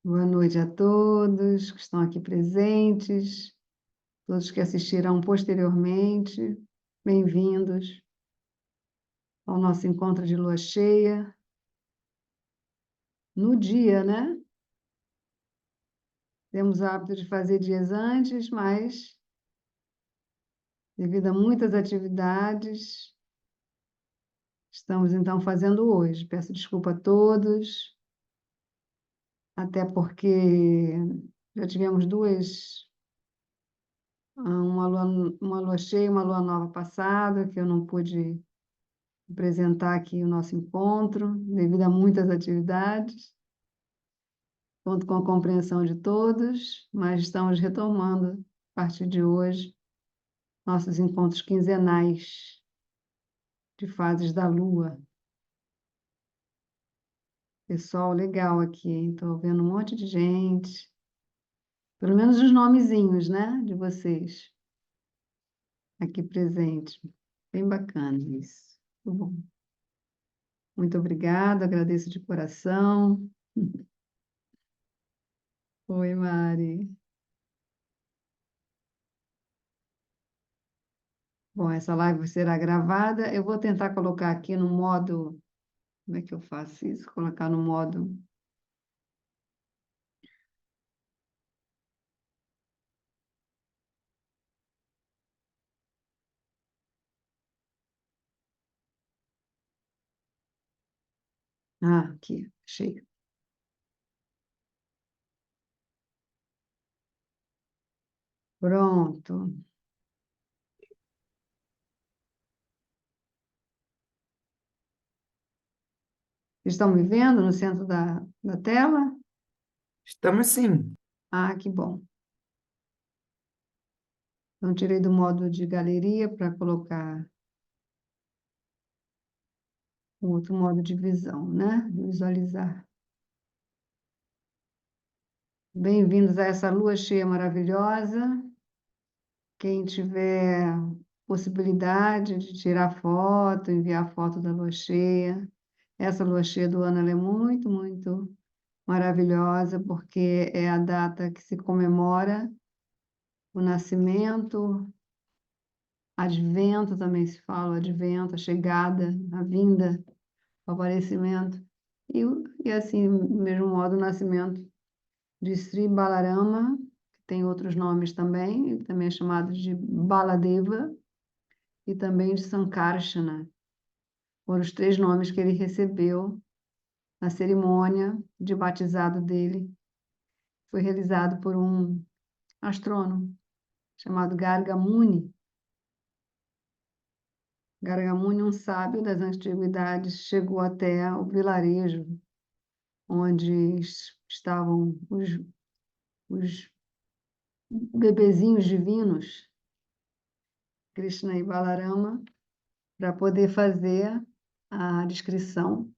Boa noite a todos que estão aqui presentes, todos que assistirão posteriormente. Bem-vindos ao nosso encontro de lua cheia. No dia, né? Temos o hábito de fazer dias antes, mas devido a muitas atividades, estamos então fazendo hoje. Peço desculpa a todos, até porque já tivemos uma lua cheia, uma lua nova passada, que eu não pude apresentar aqui o nosso encontro, devido a muitas atividades. Conto com a compreensão de todos, mas estamos retomando, a partir de hoje, nossos encontros quinzenais de fases da Lua. Pessoal, legal aqui, hein? Estou vendo um monte de gente. Pelo menos os nomezinhos, né, de vocês aqui presentes. Bem bacana isso. Muito bom. Muito obrigada, agradeço de coração. Oi, Mari. Bom, essa live será gravada. Eu vou tentar colocar aqui no modo. Como é que eu faço isso? Colocar no modo. Ah, aqui, achei. Pronto. Estão me vendo no centro da tela? Estamos sim. Ah, que bom. Então, tirei do modo de galeria para colocar o outro modo de visão, né? Visualizar. Bem-vindos a essa lua cheia maravilhosa. Quem tiver possibilidade de tirar foto, enviar foto da lua cheia. Essa lua cheia do ano ela é muito, muito maravilhosa, porque é a data que se comemora o nascimento, advento também se fala, o advento, a chegada, a vinda, o aparecimento. E assim, do mesmo modo, o nascimento de Sri Balarama, que tem outros nomes também, ele também é chamado de Baladeva, e também de Sankarsana. Foram os três nomes que ele recebeu na cerimônia de batizado dele. Foi realizado por um astrônomo chamado Garga Muni. Garga Muni, um sábio das antiguidades, chegou até o vilarejo onde estavam os bebezinhos divinos, Krishna e Balarama, para poder fazer a descrição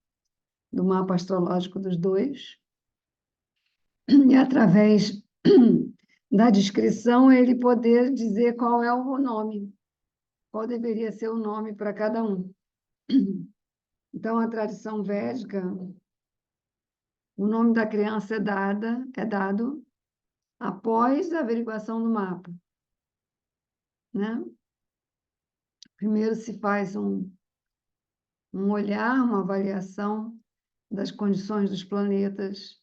do mapa astrológico dos dois. E através da descrição ele poder dizer qual é o nome, qual deveria ser o nome para cada um. Então, a tradição védica, o nome da criança é dado após a averiguação do mapa, né? Primeiro se faz um olhar, uma avaliação das condições dos planetas,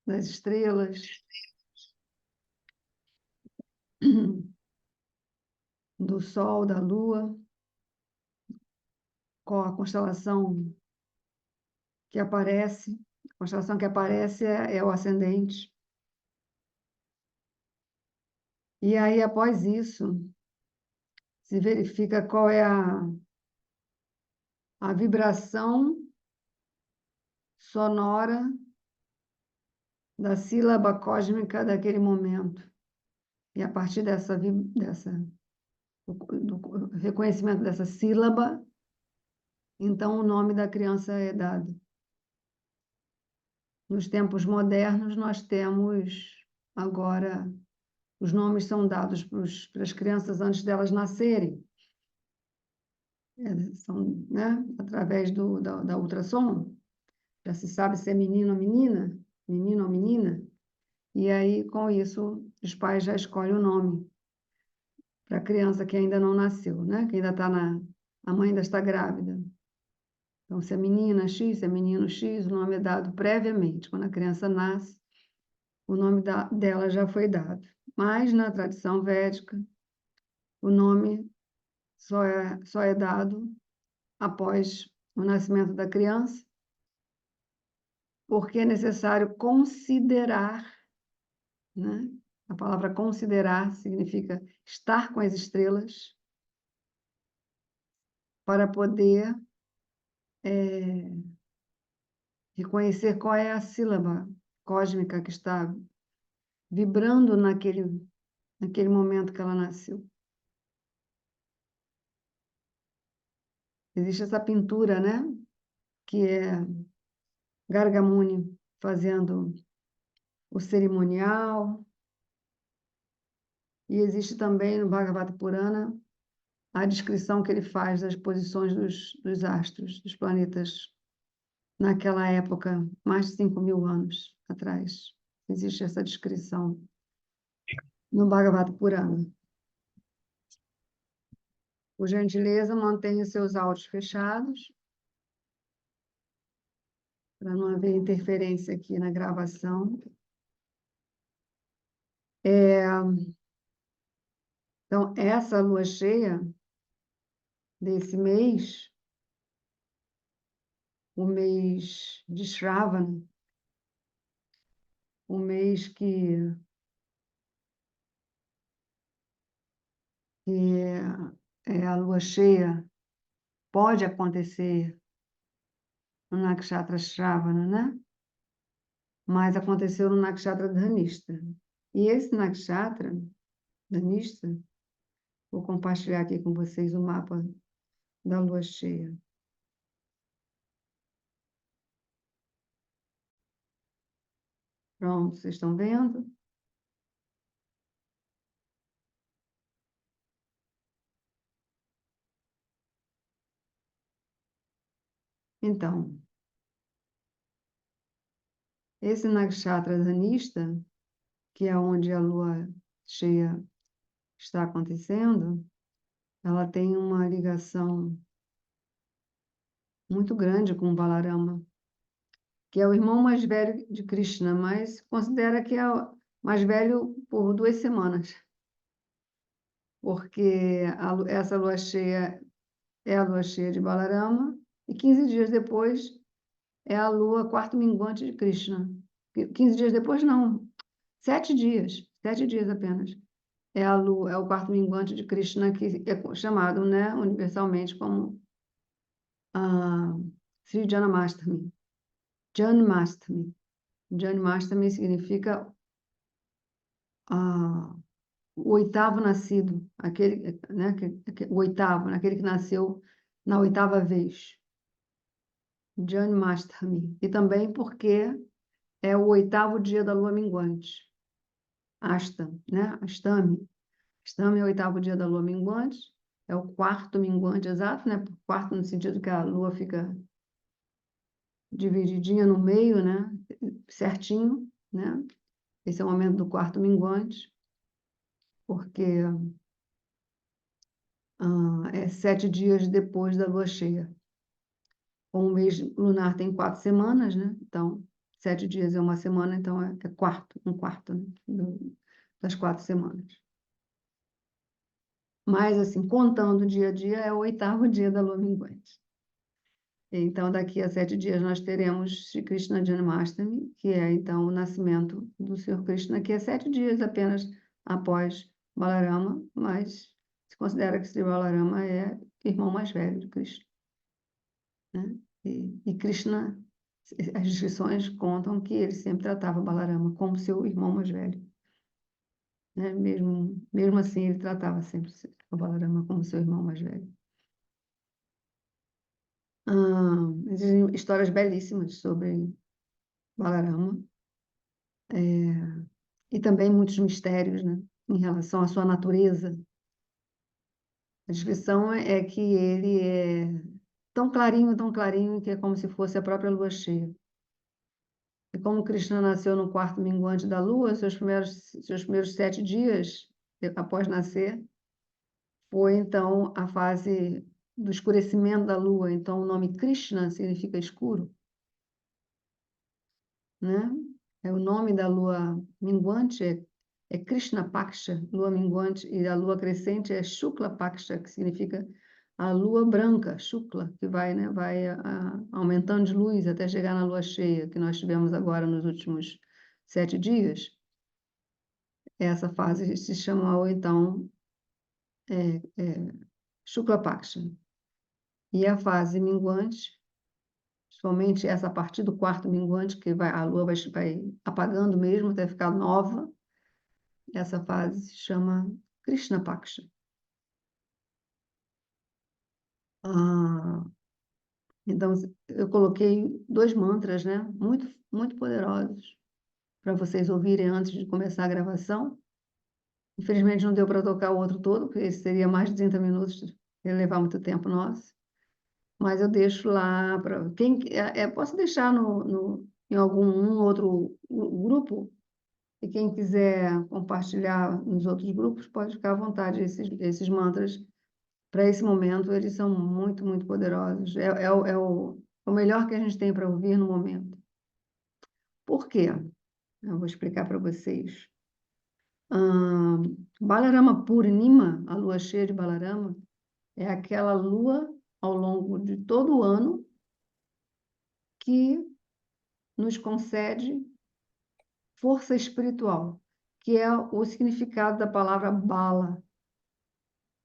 das estrelas, do Sol, da Lua, qual a constelação que aparece. A constelação que aparece é o ascendente. E aí, após isso, se verifica qual é a vibração sonora da sílaba cósmica daquele momento. E a partir do reconhecimento dessa sílaba, então o nome da criança é dado. Nos tempos modernos, nós temos agora, os nomes são dados para as crianças antes delas nascerem. São, né, através da ultrassom, já se sabe se é menino ou menina, menino ou menina. E aí, com isso, os pais já escolhem o nome para a criança que ainda não nasceu, né? Que ainda está a mãe ainda está grávida. Então, se é menina X, se é menino X, o nome é dado previamente. Quando a criança nasce, o nome dela já foi dado. Mas, na tradição védica, o nome só é dado após o nascimento da criança, porque é necessário considerar, né? A palavra considerar significa estar com as estrelas para poder reconhecer qual é a sílaba cósmica que está vibrando naquele momento que ela nasceu. Existe essa pintura, né? Que é Gargamuni fazendo o cerimonial, e existe também no Bhagavata Purana a descrição que ele faz das posições dos astros, dos planetas, naquela época, mais de 5.000 anos atrás. Existe essa descrição no Bhagavata Purana. Por gentileza, mantenha seus áudios fechados, para não haver interferência aqui na gravação. Então, essa lua cheia desse mês, o mês de Shravana, o mês que é a lua cheia, pode acontecer no Nakshatra Shravana, né? Mas aconteceu no Nakshatra Dhanishta. E esse Nakshatra Dhanishta, vou compartilhar aqui com vocês o mapa da lua cheia. Pronto, vocês estão vendo? Então, esse Nakshatra Dhanishta, que é onde a lua cheia está acontecendo, ela tem uma ligação muito grande com o Balarama, que é o irmão mais velho de Krishna, mas considera que é o mais velho por 2 semanas, porque essa lua cheia é a lua cheia de Balarama, e 15 dias depois é a lua quarto minguante de Krishna. 15 dias depois, não, 7 dias apenas. É a lua, é o quarto minguante de Krishna, que é chamado, né, universalmente como Sri Janamastami. Janmastami. Janmastami significa o oitavo nascido, aquele, né, o oitavo, aquele que nasceu na oitava vez. Janmastami. E também porque é o oitavo dia da lua minguante. Ashtam, né? Astami. Astami é o oitavo dia da lua minguante, é o quarto minguante exato, né? Quarto no sentido que a lua fica divididinha no meio, né? Certinho, né? Esse é o momento do quarto minguante, porque é 7 dias depois da lua cheia. Como o mês lunar tem 4 semanas, né? Então, 7 dias é uma semana, então é um quarto, né? Das 4 semanas. Mas, assim, contando dia a dia, é o oitavo dia da lua minguante. Então, daqui a 7 dias, nós teremos Shri Krishna Janmashtami, que é, então, o nascimento do Senhor Krishna, que é 7 dias apenas após Balarama, mas se considera que Sri Balarama é irmão mais velho de Krishna, né? E Krishna, as descrições contam que ele sempre tratava Balarama como seu irmão mais velho, né? Mesmo assim, ele tratava sempre o Balarama como seu irmão mais velho. Existem histórias belíssimas sobre Balarama, e também muitos mistérios, né, em relação à sua natureza. A descrição é que ele é tão clarinho, que é como se fosse a própria lua cheia. É como Krishna nasceu no quarto minguante da lua, seus primeiros 7 dias após nascer, foi então a fase do escurecimento da lua. Então, o nome Krishna significa escuro, né? O nome da lua minguante é Krishna Paksha, lua minguante, e a lua crescente é Shukla Paksha, que significa a lua branca, Shukla, que vai, né, aumentando de luz até chegar na lua cheia, que nós tivemos agora nos últimos 7 dias. Essa fase se chamou, então, Shukla Paksha. E a fase minguante, somente essa a partir do quarto minguante, que a lua vai apagando mesmo até ficar nova, essa fase se chama Krishna Paksha. Então, eu coloquei 2 mantras, né, muito, muito poderosos, para vocês ouvirem antes de começar a gravação. Infelizmente, não deu para tocar o outro todo, porque esse seria mais de 30 minutos, ia levar muito tempo nosso. Mas eu deixo lá para quem posso deixar em algum outro grupo, e quem quiser compartilhar nos outros grupos pode ficar à vontade. Esses mantras, para esse momento, eles são muito, muito poderosos. É o melhor que a gente tem para ouvir no momento. Por quê? Eu vou explicar para vocês. Balarama Purnima, a lua cheia de Balarama, é aquela lua ao longo de todo o ano que nos concede força espiritual, que é o significado da palavra bala.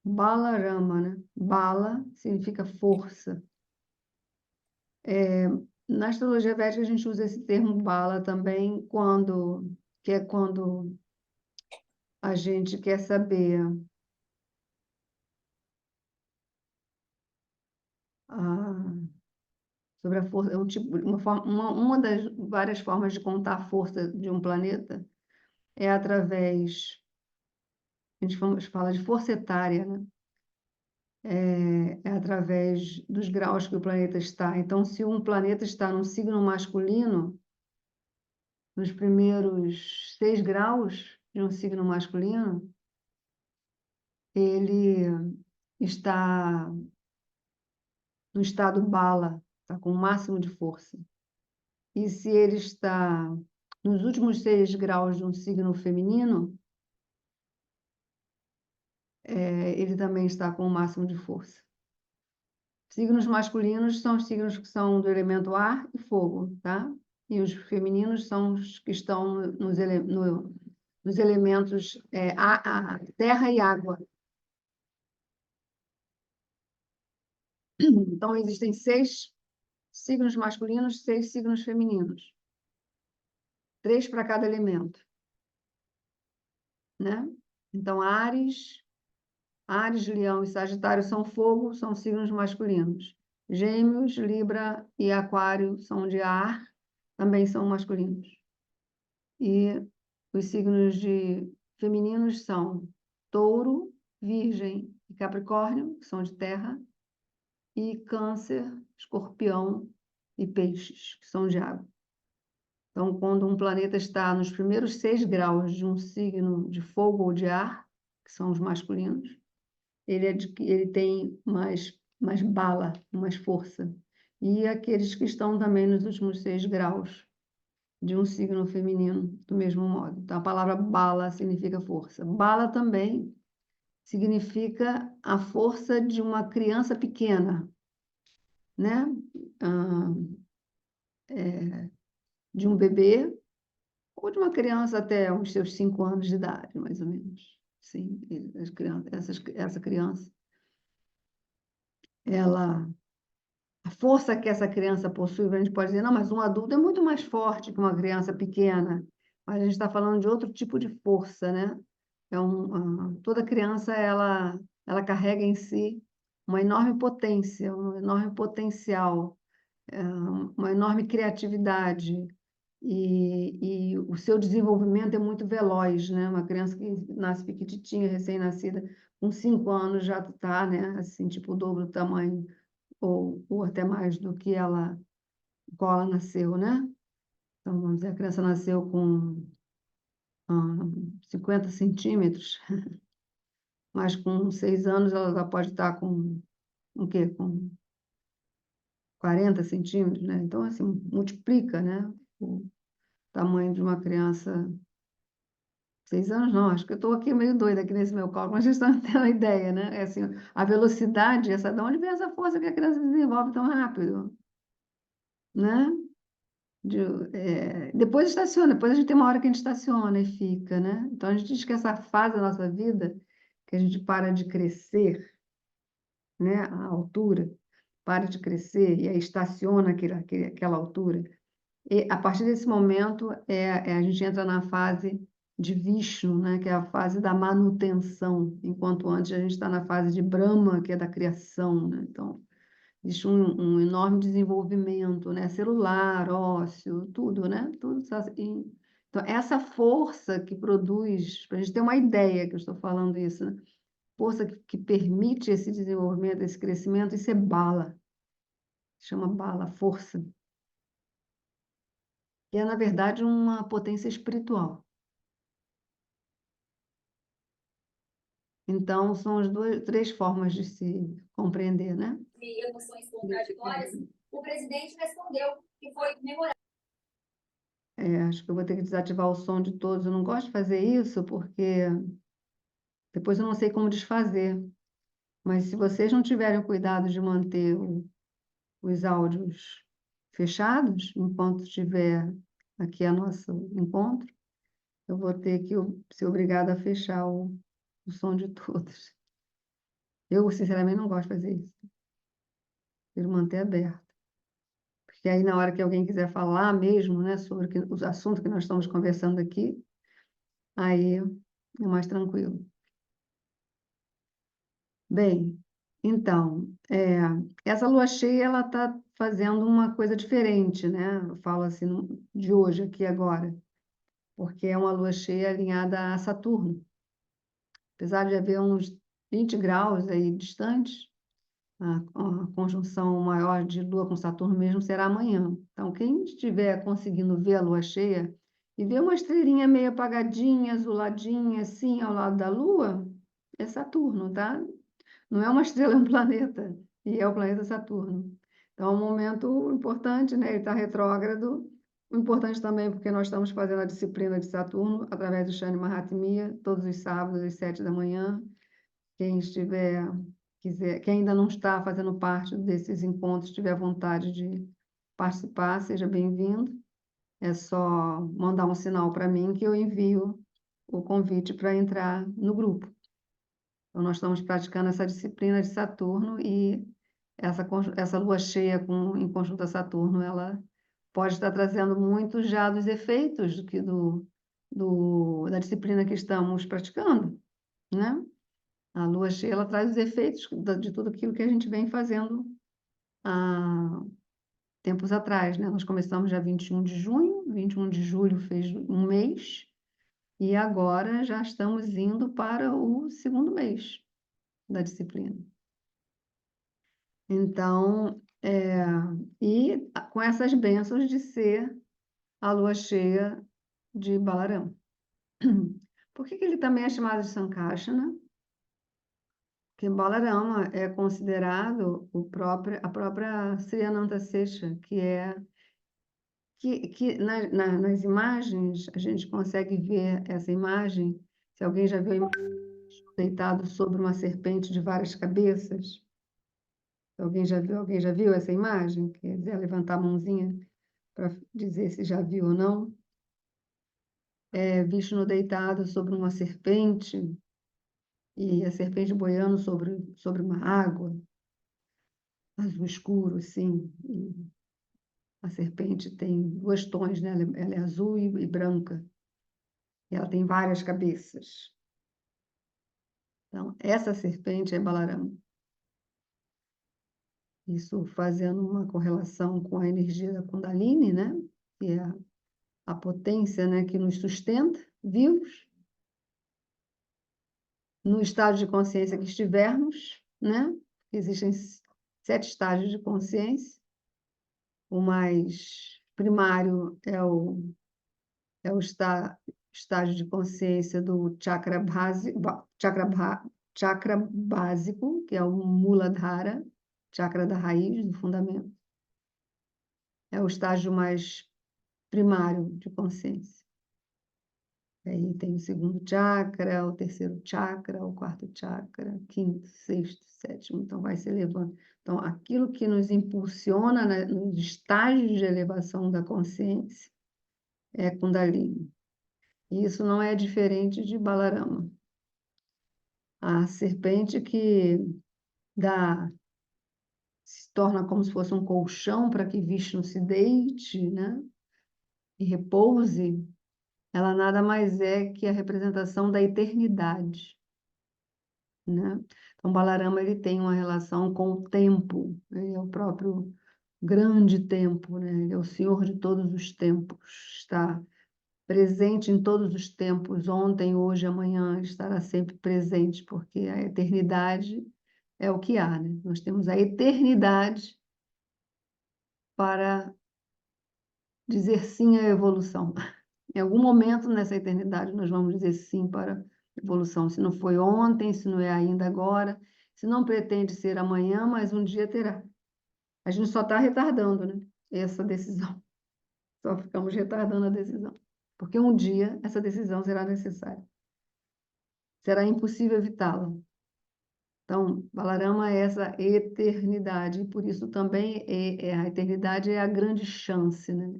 Balarama, né? Bala significa força. Na astrologia védica, a gente usa esse termo bala também que é quando a gente quer saber sobre a força. É um tipo, uma das várias formas de contar a força de um planeta é através, a gente fala de força etária, né? É através dos graus que o planeta está. Então, se um planeta está num signo masculino, nos primeiros 6 graus de um signo masculino, ele está no estado bala, está com o máximo de força. E se ele está nos últimos 6 graus de um signo feminino, ele também está com o máximo de força. Signos masculinos são os signos que são do elemento ar e fogo, tá? E os femininos são os que estão nos elementos terra e água. Então, existem 6 signos masculinos, 6 signos femininos. 3 para cada elemento, né? Então, Áries, Leão e Sagitário são fogo, são signos masculinos. Gêmeos, Libra e Aquário são de ar, também são masculinos. E os signos femininos são Touro, Virgem e Capricórnio, que são de terra, e Câncer, Escorpião e Peixes, que são de água. Então, quando um planeta está nos primeiros 6 graus de um signo de fogo ou de ar, que são os masculinos, ele tem mais bala, mais força. E aqueles que estão também nos últimos 6 graus de um signo feminino, do mesmo modo. Então, a palavra bala significa força. Bala também significa a força de uma criança pequena, né? De um bebê ou de uma criança até os seus 5 anos de idade, mais ou menos. Sim, essa criança, a força que essa criança possui, a gente pode dizer, não, mas um adulto é muito mais forte que uma criança pequena. Mas a gente está falando de outro tipo de força, né? Toda criança, ela carrega em si uma enorme potência, um enorme potencial, uma enorme criatividade, e o seu desenvolvimento é muito veloz, né? Uma criança que nasce pequititinha, recém-nascida, com 5 anos já está, né? Assim, tipo o dobro do tamanho, ou até mais do que qual ela nasceu, né? Então, vamos dizer, a criança nasceu com 50 centímetros, mas com 6 anos ela já pode estar com o quê? Com 40 centímetros, né? Então, assim, multiplica, né? O tamanho de uma criança. 6 anos não, acho que eu estou aqui meio doida aqui nesse meu cálculo, mas vocês estão tendo uma ideia, né? É assim, a velocidade, de onde vem essa força que a criança desenvolve tão rápido, né? De, depois estaciona, depois a gente tem uma hora que a gente estaciona e fica, né? Então a gente diz que essa fase da nossa vida, que a gente para de crescer, né? A altura, para de crescer e aí estaciona aquela altura. E a partir desse momento, a gente entra na fase de Vishnu, né, que é a fase da manutenção, enquanto antes a gente está na fase de Brahma, que é da criação, né? Então, existe um enorme desenvolvimento, né, celular, ósseo, tudo, né? Tudo então, essa força que produz, para a gente ter uma ideia que eu estou falando isso, né? Força que permite esse desenvolvimento, esse crescimento, isso é bala, chama bala, força, que é, na verdade, uma potência espiritual. Então, são as três formas de se compreender, né? E emoções contraditórias, o presidente respondeu que foi memorável. Acho que eu vou ter que desativar o som de todos. Eu não gosto de fazer isso porque depois eu não sei como desfazer. Mas se vocês não tiverem cuidado de manter os áudios fechados, enquanto estiver aqui a nosso encontro, eu vou ter que ser obrigada a fechar o som de todos. Eu, sinceramente, não gosto de fazer isso. Prefiro manter aberto. Porque aí, na hora que alguém quiser falar mesmo, né, sobre os assuntos que nós estamos conversando aqui, aí é mais tranquilo. Bem, então, essa lua cheia, ela está fazendo uma coisa diferente, né? Eu falo assim, de hoje, aqui agora, porque é uma lua cheia alinhada a Saturno. Apesar de haver uns 20 graus aí distantes, a conjunção maior de Lua com Saturno mesmo será amanhã. Então, quem estiver conseguindo ver a Lua cheia e ver uma estrelinha meio apagadinha, azuladinha, assim, ao lado da Lua, é Saturno, tá? Não é uma estrela, é um planeta. E é o planeta Saturno. Então, é um momento importante, né? Ele está retrógrado. Importante também porque nós estamos fazendo a disciplina de Saturno através do Shani Mahatmya, todos os sábados, às 7 da manhã. Quem quiser, quem ainda não está fazendo parte desses encontros, tiver vontade de participar, seja bem-vindo. É só mandar um sinal para mim que eu envio o convite para entrar no grupo. Então, nós estamos praticando essa disciplina de Saturno e essa lua cheia em conjunto a Saturno, ela pode estar trazendo muitos já dos efeitos da disciplina que estamos praticando, né? A lua cheia, ela traz os efeitos de tudo aquilo que a gente vem fazendo há tempos atrás, né? Nós começamos já 21 de junho, 21 de julho fez um mês, e agora já estamos indo para o segundo mês da disciplina. Então, e com essas bênçãos de ser a lua cheia de Balarama. Por que ele também é chamado de Sankarsana? Que Balarama é considerado a própria Sri Anantasesha, que nas imagens a gente consegue ver essa imagem. Se alguém já viu a imagem deitado sobre uma serpente de várias cabeças, alguém já viu essa imagem? Quer dizer, levantar a mãozinha para dizer se já viu ou não. Vishnu deitado sobre uma serpente e a serpente boiando sobre uma água azul escuro, assim. E a serpente tem 2 tons, né? Ela é azul e branca. E ela tem várias cabeças. Então, essa serpente é Balarama. Isso fazendo uma correlação com a energia da Kundalini, né? Que é a potência, né, que nos sustenta vivos no estado de consciência que estivermos, né? Existem 7 estágios de consciência. O mais primário é o estágio de consciência do chakra básico, que é o Muladhara, chakra da raiz, do fundamento. É o estágio mais primário de consciência. Aí tem o segundo chakra, o terceiro chakra, o quarto chakra, quinto, sexto, sétimo, então vai se elevando. Então, aquilo que nos impulsiona nos estágios de elevação da consciência é Kundalini. E isso não é diferente de Balarama. A serpente que se torna como se fosse um colchão para que Vishnu se deite, né? E repouse, ela nada mais é que a representação da eternidade, né? Então, Balarama ele tem uma relação com o tempo, ele é o próprio grande tempo, né? Ele é o senhor de todos os tempos, está presente em todos os tempos, ontem, hoje, amanhã, ele estará sempre presente, porque a eternidade é o que há, né? Nós temos a eternidade para dizer sim à evolução. Em algum momento nessa eternidade nós vamos dizer sim para a evolução. Se não foi ontem, se não é ainda agora, se não pretende ser amanhã, mas um dia terá. A gente só está retardando, né? Essa decisão. Só ficamos retardando a decisão. Porque um dia essa decisão será necessária. Será impossível evitá-la. Então, Balarama é essa eternidade, e por isso também a eternidade é a grande chance, né?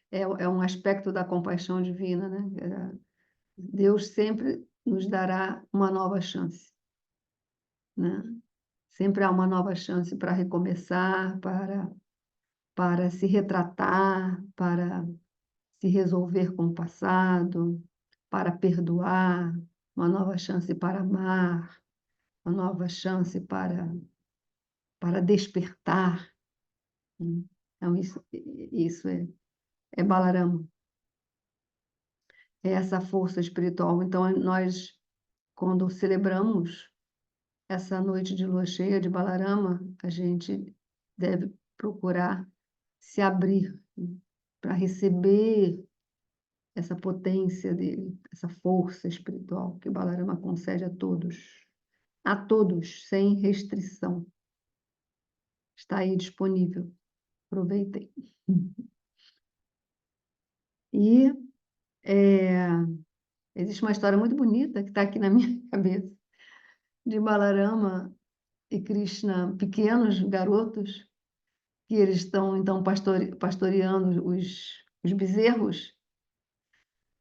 É um aspecto da compaixão divina, né? Deus sempre nos dará uma nova chance, né? Sempre há uma nova chance para recomeçar, para se retratar, para se resolver com o passado, para perdoar, uma nova chance para amar, uma nova chance para despertar, né? Então, isso é Balarama, é essa força espiritual. Então, nós, quando celebramos essa noite de lua cheia de Balarama, a gente deve procurar se abrir, né, para receber essa potência dele, essa força espiritual que Balarama concede a todos, sem restrição. Está aí disponível. Aproveitem. E existe uma história muito bonita que está aqui na minha cabeça, de Balarama e Krishna, pequenos garotos, que eles estão então pastoreando os bezerros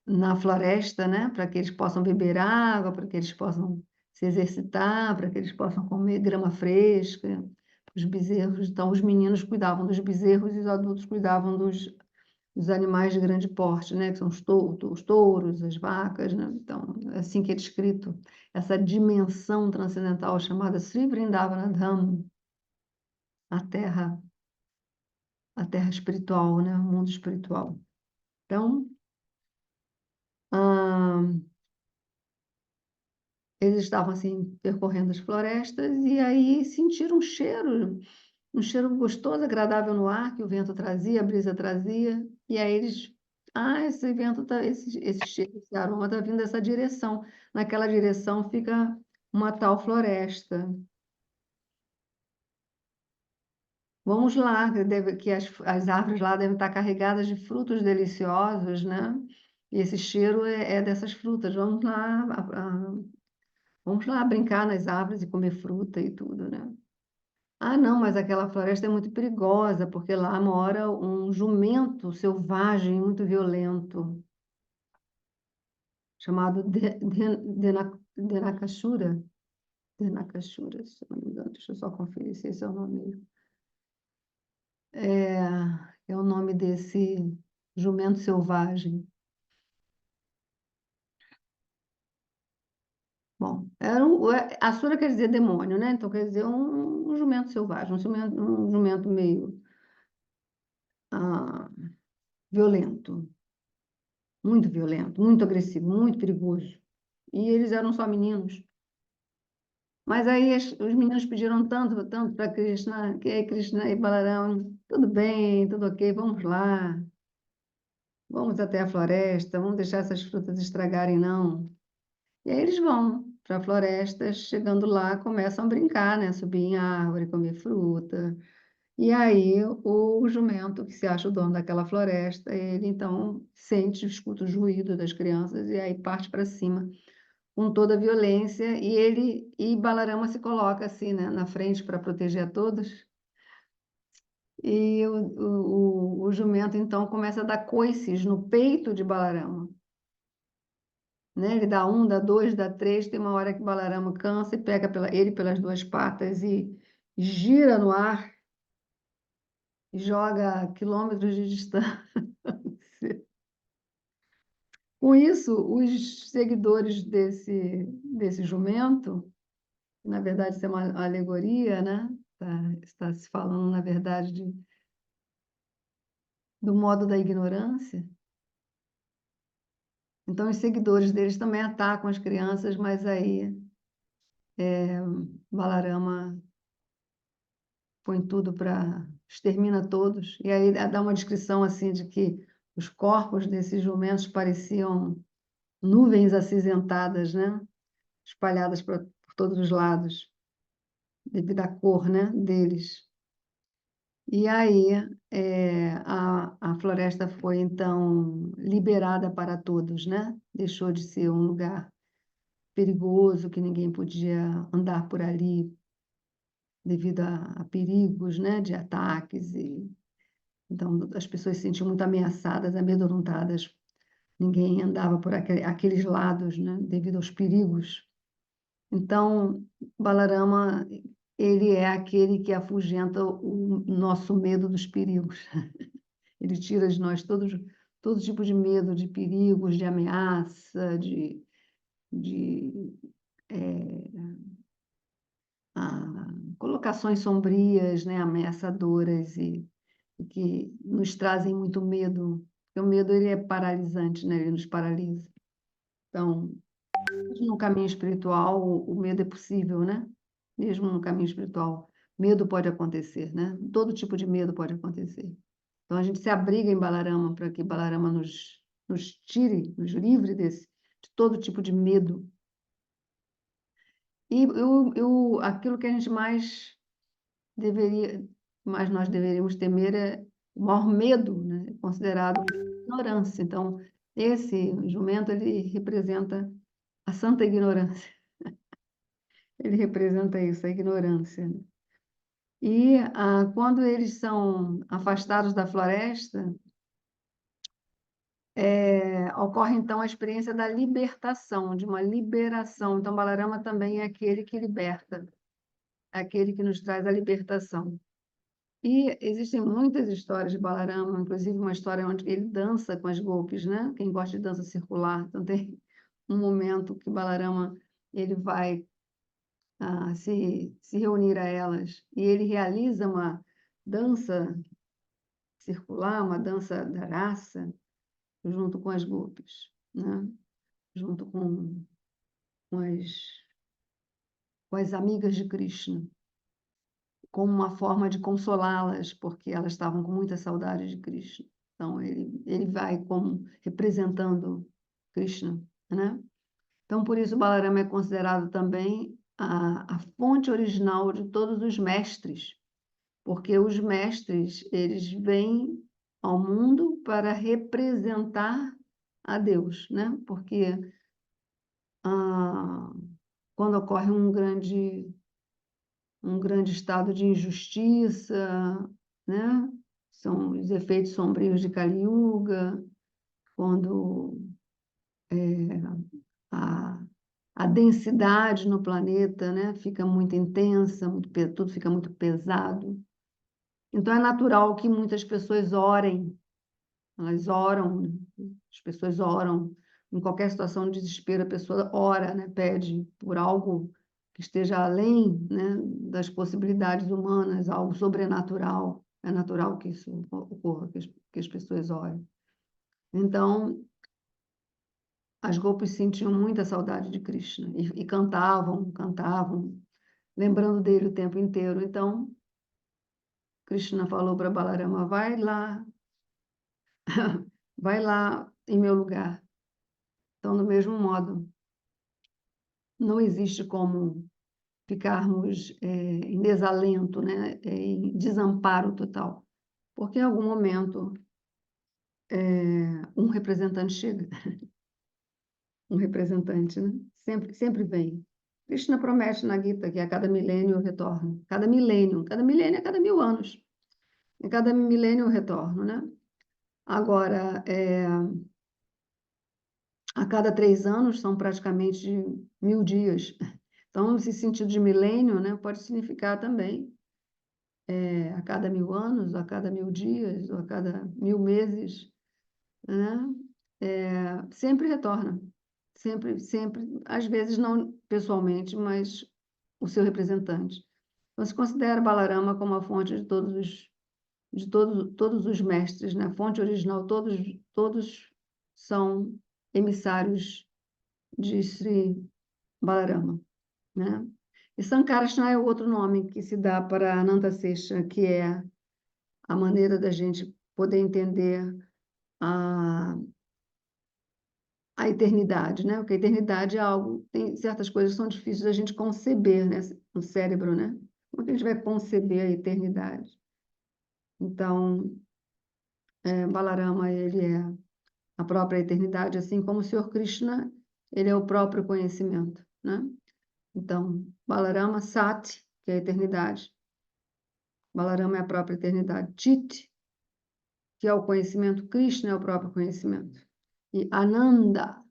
na floresta, né? Para que eles possam beber água, para que eles possam se exercitar, para que eles possam comer grama fresca. Os bezerros, então os meninos cuidavam dos bezerros e os adultos cuidavam dos animais de grande porte, né? Que são os touros, as vacas, né? Então, é assim que é descrito essa dimensão transcendental chamada Sri Vrindavana Dham, a terra espiritual, né? O mundo espiritual. Então, eles estavam assim percorrendo as florestas e aí sentiram um cheiro gostoso, agradável no ar que o vento trazia, a brisa trazia, e aí eles, esse vento tá, esse cheiro, esse aroma está vindo dessa direção. Naquela direção fica uma tal floresta. Vamos lá, que as árvores lá devem estar carregadas de frutos deliciosos, né? E esse cheiro é dessas frutas. Vamos lá brincar nas árvores e comer fruta e tudo, né? Ah, não, mas aquela floresta é muito perigosa, porque lá mora um jumento selvagem, muito violento, chamado Denakashura. Denakashura, se não me engano, deixa eu só conferir se esse é o nome mesmo. É o nome desse jumento selvagem. Bom, Asura quer dizer demônio, né? Então quer dizer um jumento selvagem, um jumento meio violento, muito agressivo, muito perigoso. E eles eram só meninos. Mas aí os meninos pediram tanto, tanto para Krishna, que aí Krishna e Balaram tudo bem, tudo ok, vamos lá. Vamos até a floresta, vamos deixar essas frutas estragarem, não. E aí eles vão para a floresta, chegando lá, começam a brincar, né? Subir em árvore, comer fruta. E aí o jumento, que se acha o dono daquela floresta, ele então sente, escuta o ruído das crianças e aí parte para cima com toda a violência e Balarama se coloca assim, né, na frente para proteger a todos. E o jumento então começa a dar coices no peito de Balarama, né? Ele dá um, dá dois, dá três, tem uma hora que Balarama cansa e pega ele pelas duas patas e gira no ar e joga a quilômetros de distância. Com isso, os seguidores desse jumento, na verdade isso é uma alegoria, né? Está se falando, na verdade, do modo da ignorância. Então, os seguidores deles também atacam as crianças, mas aí Balarama põe tudo para extermina todos. E aí dá uma descrição assim de que os corpos desses jumentos pareciam nuvens acinzentadas, né? Espalhadas por todos os lados, devido à cor, né, deles. E aí a floresta foi então liberada para todos, né? Deixou de ser um lugar perigoso que ninguém podia andar por ali devido a perigos, né, de ataques então as pessoas se sentiam muito ameaçadas, amedrontadas. Ninguém andava por aqueles lados, né, devido aos perigos. Então, Balarama, ele é aquele que afugenta o nosso medo dos perigos. Ele tira de nós todo tipo de medo, de perigos, de ameaça, de colocações sombrias, né, ameaçadoras e que nos trazem muito medo. Porque o medo ele é paralisante, né? Ele nos paralisa. Então, mesmo no caminho espiritual, o medo é possível, né? Mesmo no caminho espiritual, medo pode acontecer, né? Todo tipo de medo pode acontecer. Então, a gente se abriga em Balarama para que Balarama nos tire, nos livre de todo tipo de medo. E aquilo que a gente deveria, mais nós deveríamos temer o maior medo, né? É considerado ignorância. Então, esse jumento, ele representa a santa ignorância. Ele representa isso, a ignorância, né? E quando eles são afastados da floresta, ocorre então a experiência da libertação, de uma liberação. Então, Balarama também é aquele que liberta, é aquele que nos traz a libertação. E existem muitas histórias de Balarama, inclusive uma história onde ele dança com as golpes, né? Quem gosta de dança circular. Então, tem um momento que Balarama ele vai se reunir a elas e ele realiza uma dança circular, uma dança da raça, junto com as golpes, né? Junto com as amigas de Krishna, como uma forma de consolá-las, porque elas estavam com muita saudade de Krishna. Então, ele vai como representando Krishna, né? Então, por isso, Balarama é considerado também a fonte original de todos os mestres, porque os mestres, eles vêm ao mundo para representar a Deus, né? Porque ah, quando ocorre um grande estado de injustiça, né? São os efeitos sombrios de Kali Yuga, quando a, a densidade no planeta, né, fica muito intensa, tudo fica muito pesado. Então é natural que muitas pessoas orem, elas oram, as pessoas oram. Em qualquer situação de desespero, a pessoa ora, né, pede por algo que esteja além, né, das possibilidades humanas, algo sobrenatural. É natural que isso ocorra, que as pessoas orem. Então, as golpes sentiam muita saudade de Krishna e cantavam, lembrando dele o tempo inteiro. Então, Krishna falou para Balarama, vai lá em meu lugar. Então, do mesmo modo, não existe como ficarmos em desalento, né? Em desamparo total, porque em algum momento um representante chega, um representante, né? Sempre vem. Krishna promete na Gita que a cada milênio eu retorno. Cada milênio é cada 1000 anos. Em cada milênio eu retorno, né? Agora, a cada 3 anos são praticamente 1000 dias. Então, esse sentido de milênio, né, pode significar também a cada 1000 anos, a cada 1000 dias, ou a cada 1000 meses, né? Sempre retorna. Sempre, às vezes não pessoalmente, mas o seu representante. Então, se considera Balarama como a fonte todos os mestres, né? A fonte original, todos são emissários de Sri Balarama, né? E Sankarsana é outro nome que se dá para Anantasesha, que é a maneira da gente poder entender a eternidade, né? Porque a eternidade é algo, tem certas coisas que são difíceis da gente conceber, né? No cérebro, né? Como é que a gente vai conceber a eternidade? Então, Balarama, ele é a própria eternidade, assim como o Senhor Krishna, ele é o próprio conhecimento, né? Então, Balarama Sat, que é a eternidade. Balarama é a própria eternidade. Chit, que é o conhecimento. Krishna é o próprio conhecimento. E Ananda.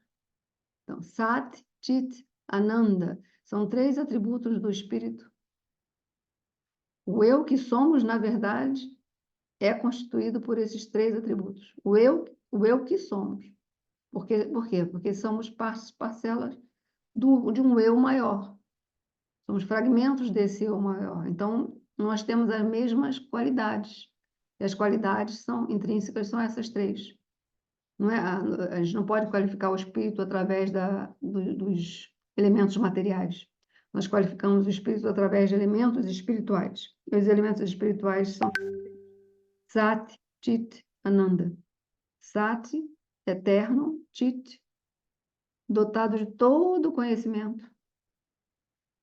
Então, Sat, Chit, Ananda. São 3 atributos do Espírito. O eu que somos, na verdade, é constituído por esses 3 atributos. O eu que somos. Por quê? Porque somos parcelas de um eu maior. Somos fragmentos desse eu maior. Então, nós temos as mesmas qualidades. E as qualidades são intrínsecas, são essas 3. Não é, a gente não pode qualificar o espírito através dos elementos materiais. Nós qualificamos o espírito através de elementos espirituais. E os elementos espirituais são Sat, Chit, Ananda. Sat, eterno, Chit, dotado de todo o conhecimento.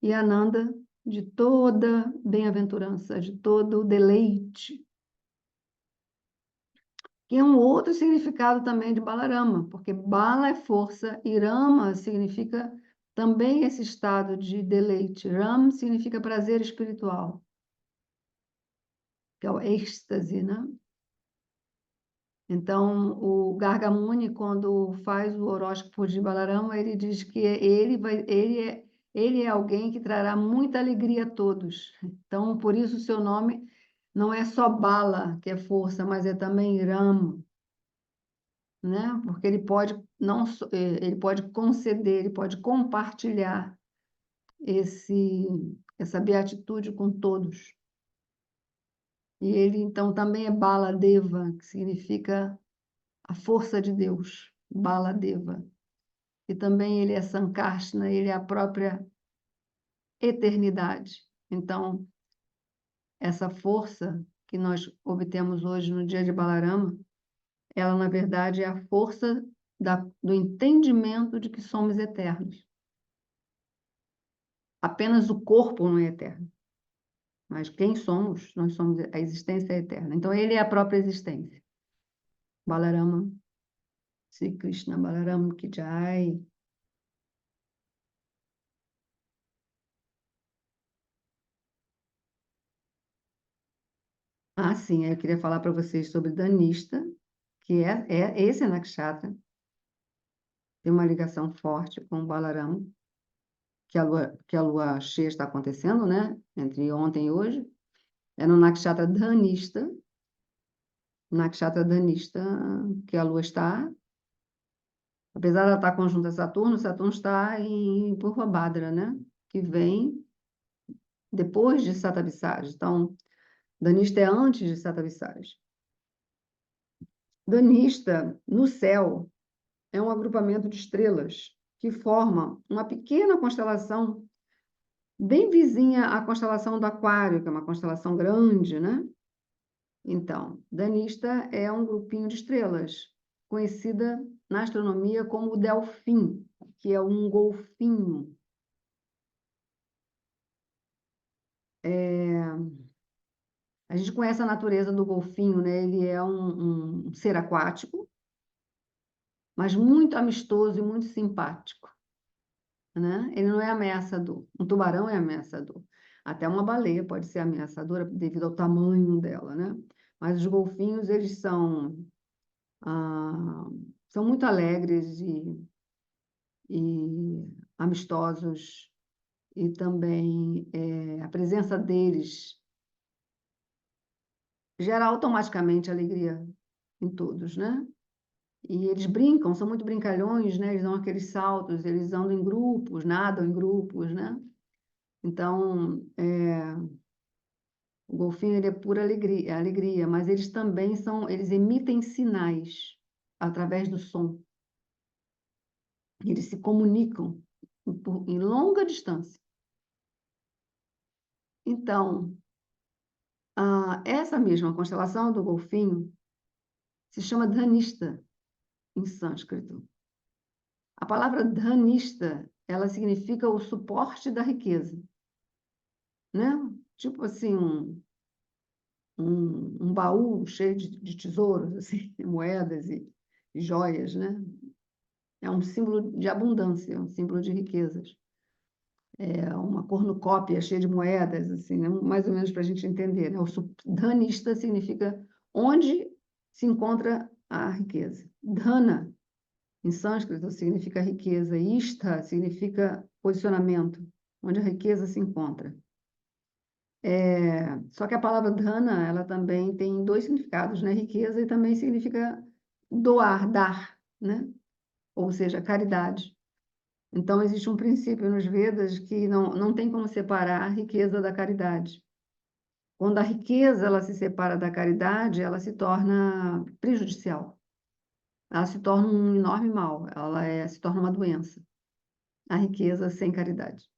E Ananda, de toda bem-aventurança, de todo o deleite. Que é um outro significado também de Balarama, porque Bala é força e Rama significa também esse estado de deleite. Ram significa prazer espiritual, que é o êxtase, né? Então, o Gargamuni, quando faz o horóscopo de Balarama, ele diz que ele é alguém que trará muita alegria a todos. Então, por isso o seu nome não é só Bala, que é força, mas é também Ram, né? Porque ele pode ele pode conceder, ele pode compartilhar essa beatitude com todos. E ele então também é Baladeva, que significa a força de Deus, Baladeva. E também ele é Sankarsana, ele é a própria eternidade. Então, essa força que nós obtemos hoje no dia de Balarama, ela, na verdade, é a força do entendimento de que somos eternos. Apenas o corpo não é eterno. Mas quem somos? Nós somos, a existência é eterna. Então, ele é a própria existência. Balarama, Sri Krishna Balarama Ki Jai. Ah, sim, eu queria falar para vocês sobre Dhanishta, que esse nakshatra, tem uma ligação forte com o Balarama, que a lua cheia está acontecendo, né? Entre ontem e hoje. É no nakshatra Dhanishta, que a lua está. Apesar de ela estar conjunta a Saturno, Saturno está em Purvabhadra, né? Que vem depois de Sattavissaj. Então, Dhanishta é antes de Sattavissaj. Dhanishta, no céu, é um agrupamento de estrelas que forma uma pequena constelação bem vizinha à constelação do Aquário, que é uma constelação grande, né? Então, Dhanista é um grupinho de estrelas, conhecida na astronomia como o Delfim, que é um golfinho. A gente conhece a natureza do golfinho, né? Ele é um ser aquático, mas muito amistoso e muito simpático, né? Ele não é ameaçador. Um tubarão é ameaçador. Até uma baleia pode ser ameaçadora devido ao tamanho dela, né? Mas os golfinhos, eles ah, são muito alegres e amistosos, e também a presença deles gera automaticamente alegria em todos, né? E eles brincam, são muito brincalhões, né? Eles dão aqueles saltos, eles andam em grupos, nadam em grupos, né? Então, o golfinho ele é pura alegria, mas eles também eles emitem sinais através do som. Eles se comunicam em longa distância. Então, essa mesma constelação do golfinho se chama Dhanista em sânscrito. A palavra Dhanista, ela significa o suporte da riqueza, né? Tipo assim, um baú cheio de tesouros, assim, moedas e joias, né? É um símbolo de abundância, é um símbolo de riquezas. É uma cornucópia cheia de moedas, assim, né? Mais ou menos para a gente entender, né? Dhanista significa onde se encontra a riqueza. Dhana, em sânscrito, significa riqueza. Ishta significa posicionamento, onde a riqueza se encontra. Só que a palavra dhana, ela também tem dois significados, né? Riqueza e também significa doar, dar, né? Ou seja, caridade. Então, existe um princípio nos Vedas que não tem como separar a riqueza da caridade. Quando a riqueza ela se separa da caridade, ela se torna prejudicial. Ela se torna um enorme mal, se torna uma doença. A riqueza sem caridade.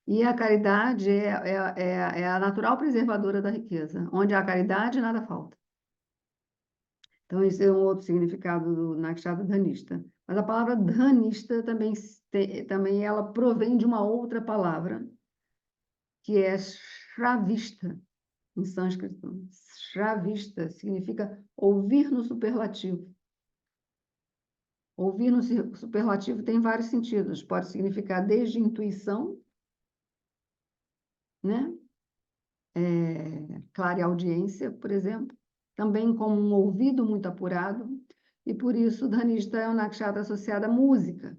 E a caridade é a natural preservadora da riqueza. Onde há caridade, nada falta. Então, esse é um outro significado do Nakshatra Dhanista. Mas a palavra Dhanista também ela provém de uma outra palavra, que é Shravista, em sânscrito. Shravista significa ouvir no superlativo. Ouvir no superlativo tem vários sentidos. Pode significar desde intuição, né? Clareaudiência, por exemplo, também como um ouvido muito apurado, e por isso Dhanista é um nakshatra associado à música.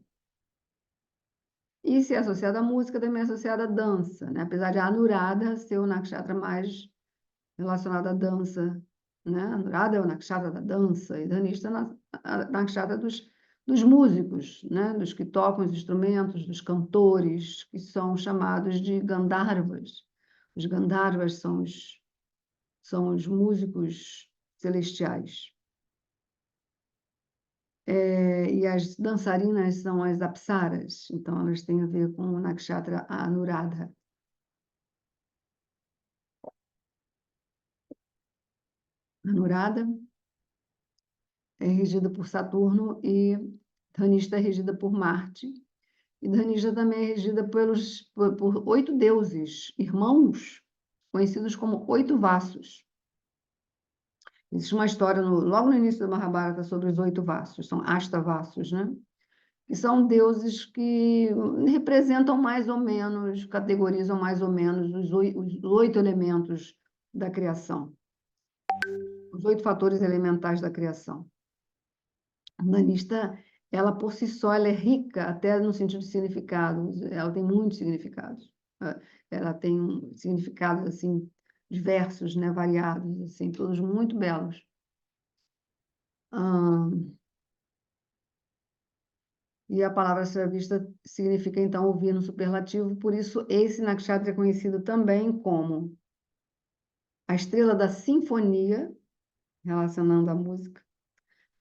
E se é associado à música, também é associado à dança, né? Apesar de a Anuradha ser o nakshatra mais relacionado à dança, né? Anuradha é o nakshatra da dança, e Dhanista é o nakshatra dos músicos, né? Dos que tocam os instrumentos, dos cantores, que são chamados de Gandharvas. Os Gandharvas são os músicos celestiais. E as dançarinas são as apsaras, então elas têm a ver com o nakshatra Anuradha. Anuradha é regida por Saturno e Dhanista é regida por Marte. E Dhanista também é regida por 8 deuses, irmãos, conhecidos como 8 Vassos. Existe uma história logo no início do Mahabharata sobre os 8 Vassos, são Astavassos, né? Que são deuses que representam mais ou menos, categorizam mais ou menos os 8 elementos da criação, os 8 fatores elementais da criação. A Dhanista, ela por si só, ela é rica até no sentido de significados, ela tem muitos significados. Ela tem significados assim diversos, né, variados, assim, todos muito belos. E a palavra Shravista significa, então, ouvir no superlativo, por isso esse nakshatra é conhecido também como a estrela da sinfonia, relacionando a música,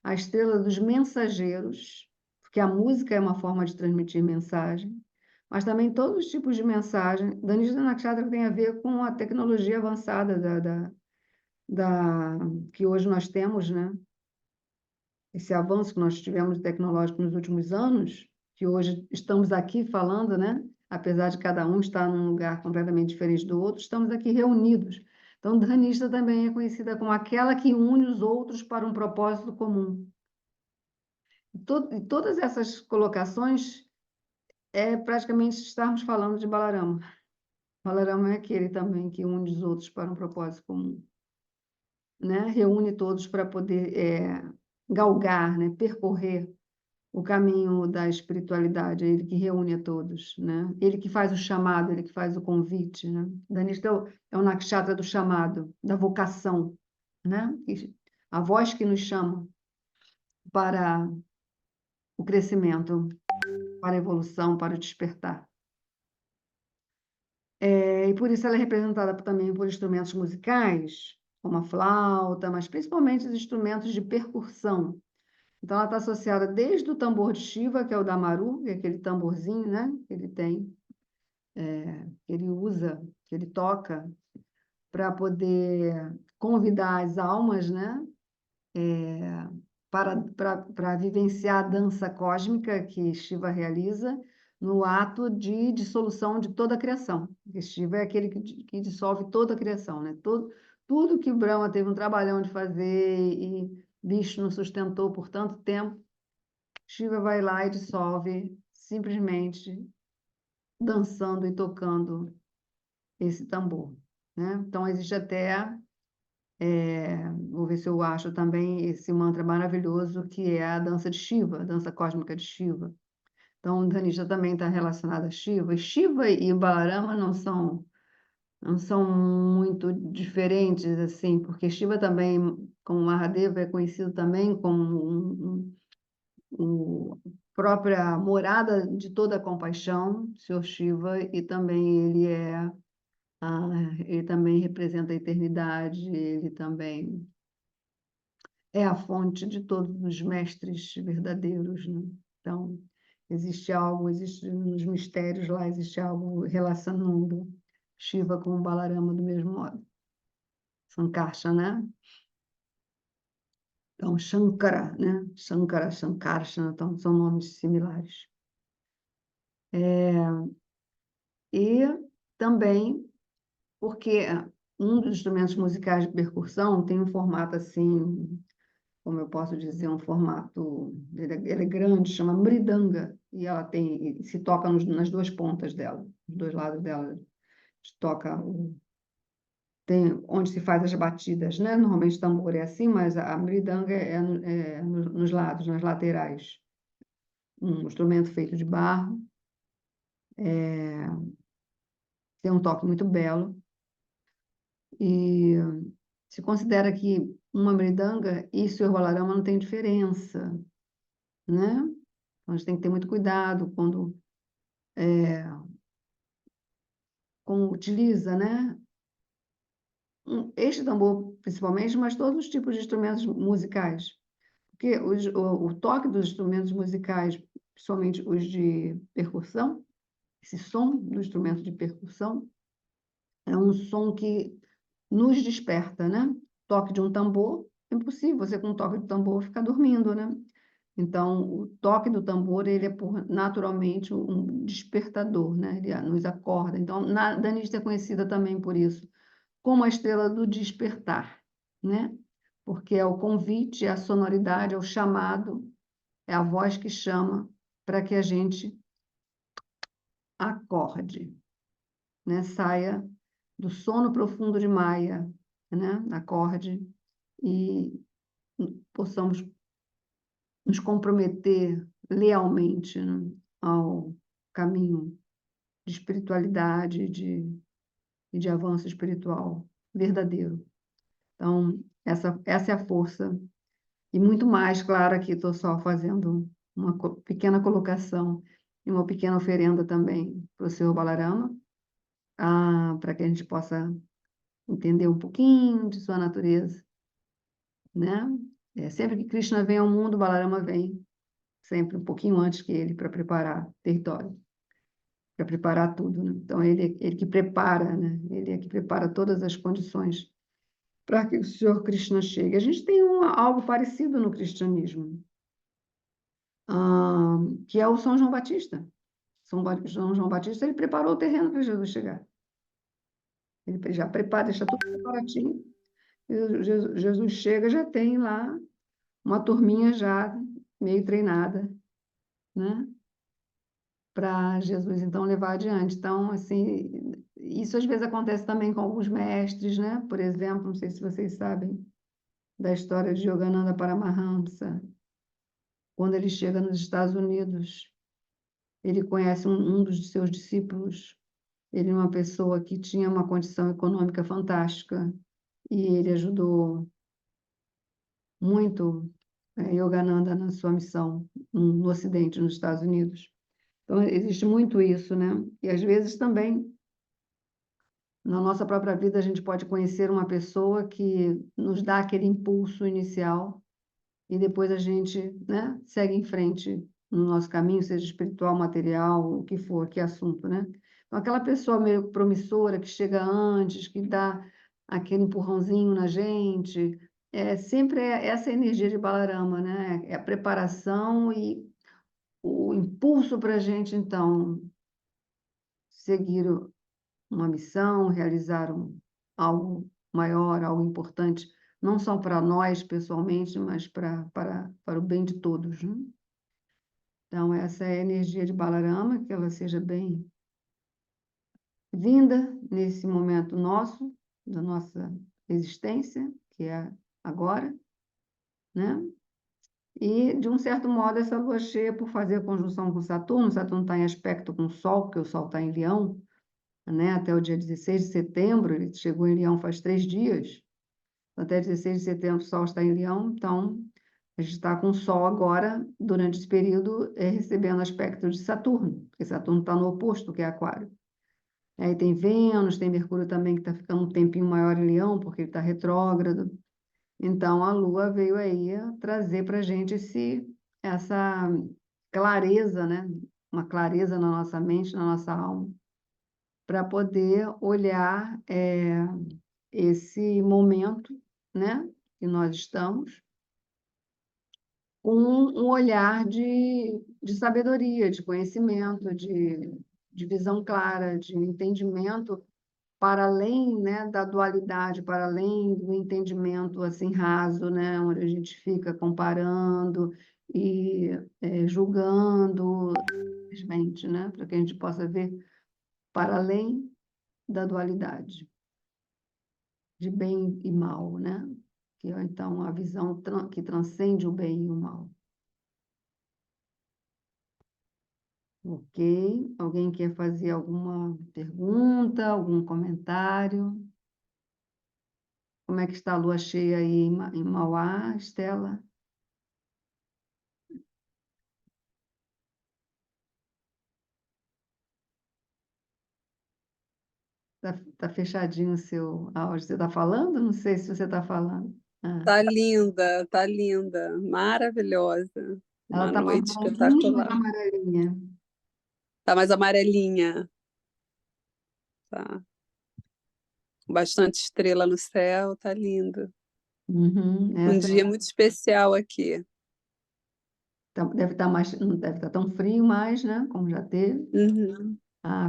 a estrela dos mensageiros, porque a música é uma forma de transmitir mensagem, mas também todos os tipos de mensagem. Dhanista Nakshatra tem a ver com a tecnologia avançada que hoje nós temos, né? Esse avanço que nós tivemos tecnológico nos últimos anos, que hoje estamos aqui falando, né? Apesar de cada um estar num lugar completamente diferente do outro, estamos aqui reunidos. Então, danista também é conhecida como aquela que une os outros para um propósito comum. E todas essas colocações é praticamente estarmos falando de Balarama. Balarama é aquele também que une os outros para um propósito comum, né? Reúne todos para poder galgar, né? Percorrer o caminho da espiritualidade, é ele que reúne a todos, né? Ele que faz o chamado, ele que faz o convite, né? Danista é o nakshatra do chamado, da vocação, né? A voz que nos chama para o crescimento, para a evolução, para o despertar. E por isso ela é representada também por instrumentos musicais, como a flauta, mas principalmente os instrumentos de percussão. Então, ela está associada desde o tambor de Shiva, que é o Damaru, que é aquele tamborzinho, né, que ele tem, que ele usa, que ele toca, para poder convidar as almas, né, para vivenciar a dança cósmica que Shiva realiza no ato de dissolução de toda a criação. Porque Shiva é aquele que dissolve toda a criação, né? Tudo que Brahma teve um trabalhão de fazer e Vishnu sustentou por tanto tempo, Shiva vai lá e dissolve simplesmente dançando e tocando esse tambor, né? Então existe até, vou ver se eu acho também esse mantra maravilhoso que é a dança de Shiva, a dança cósmica de Shiva. Então o Dhanista também está relacionado a Shiva. E Shiva e Balarama não são muito diferentes assim, porque Shiva também, como Mahadeva, é conhecido também como própria morada de toda a compaixão, Senhor Shiva, e também ele também representa a eternidade, ele também é a fonte de todos os mestres verdadeiros, né? Então, existe nos mistérios lá, existe algo relacionando Shiva com o Balarama do mesmo modo. Sankarsha, né? Então, Shankara, né? Shankara, Shankarsha, então, são nomes similares. E também porque um dos instrumentos musicais de percussão tem um formato assim, como eu posso dizer, um formato, ele é grande, chama mridanga, e ela se toca nas duas pontas dela, nos dois lados dela, se toca, tem onde se faz as batidas, né? Normalmente o tambor é assim, mas a mridanga é nos lados, nas laterais. Um instrumento feito de barro, tem um toque muito belo, e se considera que uma mridanga e Sr. Balarama não tem diferença, né? Então, a gente tem que ter muito cuidado como utiliza, né? Este tambor, principalmente, mas todos os tipos de instrumentos musicais. Porque o toque dos instrumentos musicais, principalmente os de percussão, esse som do instrumento de percussão, é um som que nos desperta, né? Toque de um tambor, é impossível você com um toque de tambor ficar dormindo, né? Então, o toque do tambor, ele é naturalmente um despertador, né? Ele nos acorda. Então, Danista é conhecida também por isso, como a estrela do despertar, né? Porque é o convite, é a sonoridade, é o chamado, é a voz que chama para que a gente acorde, né? Saia do sono profundo de Maia, né? Acorde e possamos nos comprometer lealmente, né, ao caminho de espiritualidade e de avanço espiritual verdadeiro. Então, essa é a força. E muito mais, claro, aqui estou só fazendo uma pequena colocação e uma pequena oferenda também para o Senhor Balarama, para que a gente possa entender um pouquinho de sua natureza, né? Sempre que Krishna vem ao mundo, Balarama vem sempre um pouquinho antes que ele para preparar território, para preparar tudo, né? Então ele que prepara, né? Ele é que prepara todas as condições para que o Senhor Krishna chegue. A gente tem algo parecido no cristianismo, que é o São João Batista. São João Batista, ele preparou o terreno para Jesus chegar. Ele já prepara, deixa tudo preparadinho. Jesus chega, já tem lá uma turminha já meio treinada, né? Para Jesus, então, levar adiante. Então, assim, isso às vezes acontece também com alguns mestres, né? Por exemplo, não sei se vocês sabem da história de Yogananda Paramahamsa. Quando ele chega nos Estados Unidos, ele conhece um dos seus discípulos. Ele é uma pessoa que tinha uma condição econômica fantástica e ele ajudou muito Yogananda na sua missão no Ocidente, nos Estados Unidos. Então, existe muito isso, né? E às vezes também, na nossa própria vida, a gente pode conhecer uma pessoa que nos dá aquele impulso inicial e depois a gente, né, segue em frente no nosso caminho, seja espiritual, material, o que for, que assunto, né? Então, aquela pessoa meio promissora que chega antes, que dá aquele empurrãozinho na gente, sempre essa energia de Balarama, né? É a preparação e o impulso para a gente, então, seguir uma missão, realizar algo maior, algo importante, não só para nós pessoalmente, mas para o bem de todos, né? Então, essa é a energia de Balarama, que ela seja bem-vinda nesse momento nosso, da nossa existência, que é agora, né? E, de um certo modo, essa lua cheia, por fazer a conjunção com Saturno está em aspecto com o Sol, porque o Sol está em Leão, né? Até o dia 16 de setembro, ele chegou em Leão faz 3 dias, até 16 de setembro o Sol está em Leão, então a gente está com o Sol agora, durante esse período, recebendo aspecto de Saturno, porque Saturno está no oposto, que é Aquário. Aí tem Vênus, tem Mercúrio também, que está ficando um tempinho maior em Leão, porque ele está retrógrado. Então, a Lua veio aí trazer para a gente essa clareza, né? Uma clareza na nossa mente, na nossa alma, para poder olhar esse momento, né? Que nós estamos, com um olhar de sabedoria, de conhecimento, de visão clara, de entendimento para além, né, da dualidade, para além do entendimento assim raso, né, onde a gente fica comparando e julgando, simplesmente, né, para que a gente possa ver para além da dualidade, de bem e mal, né? Que é então a visão que transcende o bem e o mal. Ok? Alguém quer fazer alguma pergunta, algum comentário? Como é que está a lua cheia aí em Mauá, Estela? Tá fechadinho o seu áudio. Você está falando? Não sei se você está falando. Ah, Tá linda, maravilhosa. ela Uma está mais noite branquinha ou mais espetacular. amarelinha? Tá mais amarelinha, tá? Bastante estrela no céu, tá lindo. Uhum, Um essa dia muito especial aqui. deve estar mais, não deve estar tão frio mais, né? Como já teve. Uhum,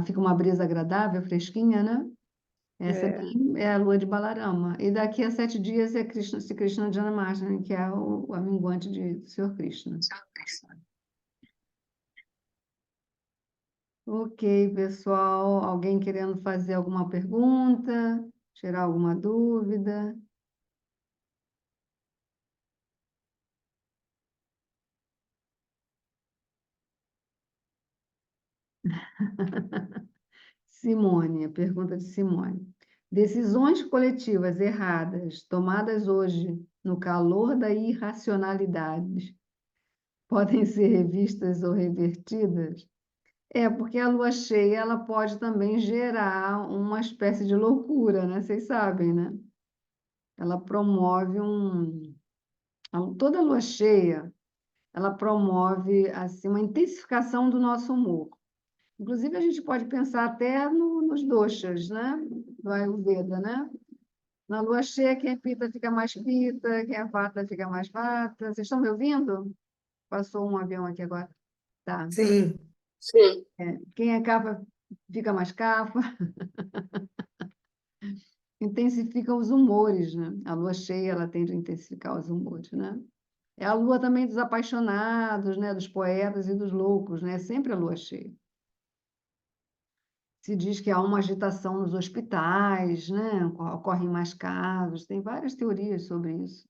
Fica uma brisa agradável, fresquinha, né? Essa é. é a lua de Balarama. E daqui a 7 dias é Krishna Janmashtami, que é a minguante do Senhor Krishna. Ok, pessoal. Alguém querendo fazer alguma pergunta? Tirar alguma dúvida? Simone, a pergunta de Simone. Decisões coletivas erradas, tomadas hoje no calor da irracionalidade, podem ser revistas ou revertidas? Porque a lua cheia ela pode também gerar uma espécie de loucura, né? Vocês sabem, né? Ela promove toda lua cheia, ela promove assim uma intensificação do nosso humor. Inclusive a gente pode pensar até nos doshas, né? Do Ayurveda, né? Na lua cheia, quem é pita fica mais pita, quem é vata fica mais vata. Vocês estão me ouvindo? Passou um avião aqui agora. Tá. Sim, Sim. Quem é capa fica mais capa. Intensifica os humores, né? A lua cheia, ela tende a intensificar os humores, né? É a lua também dos apaixonados, né? Dos poetas e dos loucos, né? É sempre a lua cheia. Se diz que há uma agitação nos hospitais, né? Ocorrem mais casos, tem várias teorias sobre isso.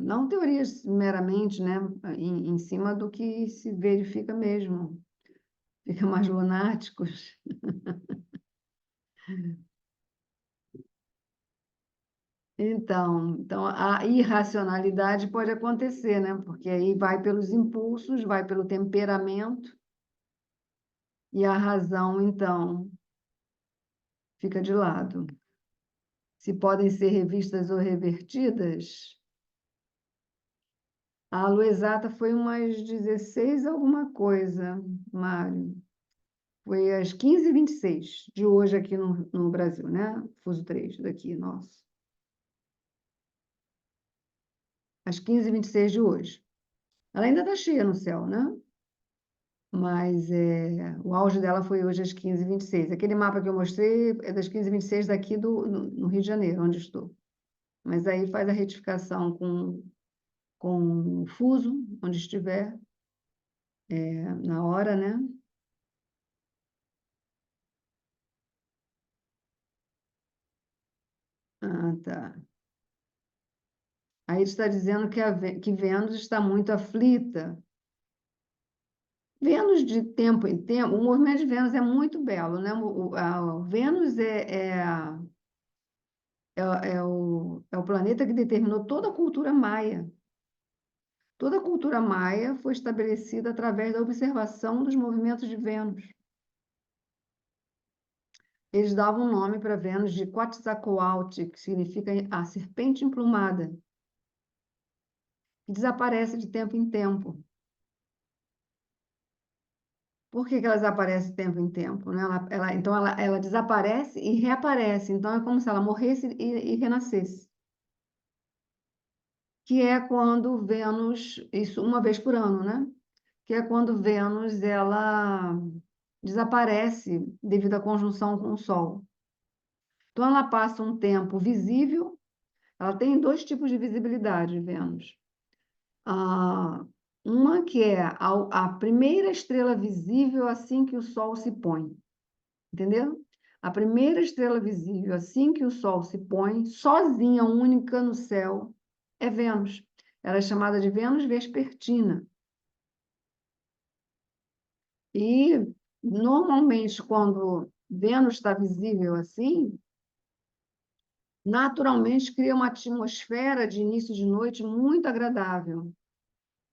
Não teorias meramente, né? Em cima do que se verifica mesmo. Fica mais lunáticos. Então, a irracionalidade pode acontecer, né? Porque aí vai pelos impulsos, vai pelo temperamento, e a razão, então, fica de lado. Se podem ser revistas ou revertidas, a lua exata foi umas 16 alguma coisa, Mário. Foi às 15h26 de hoje aqui no Brasil, né? Fuso 3 daqui, nosso. Às 15h26 de hoje. Ela ainda está cheia no céu, né? Mas o auge dela foi hoje às 15h26. Aquele mapa que eu mostrei é das 15h26 daqui no Rio de Janeiro, onde estou. Mas aí faz a retificação com o fuso, onde estiver, na hora, né? Ah, tá. Aí ele está dizendo que Vênus está muito aflita. Vênus, de tempo em tempo, o movimento de Vênus é muito belo, né? Vênus é o planeta que determinou toda a cultura maia. Toda a cultura maia foi estabelecida através da observação dos movimentos de Vênus. Eles davam nome para Vênus de Quetzalcoatl, que significa a serpente emplumada, que desaparece de tempo em tempo. Por que ela desaparece de tempo em tempo, né? Então, ela desaparece e reaparece. Então, é como se ela morresse e renascesse. Que é quando Vênus, isso uma vez por ano, né? Que é quando Vênus ela desaparece devido à conjunção com o Sol. Então, ela passa um tempo visível, ela tem dois tipos de visibilidade, Vênus. Uma que é a primeira estrela visível assim que o Sol se põe, entendeu? A primeira estrela visível assim que o Sol se põe, sozinha, única no céu, é Vênus. Ela é chamada de Vênus vespertina. E, normalmente, quando Vênus está visível assim, naturalmente cria uma atmosfera de início de noite muito agradável.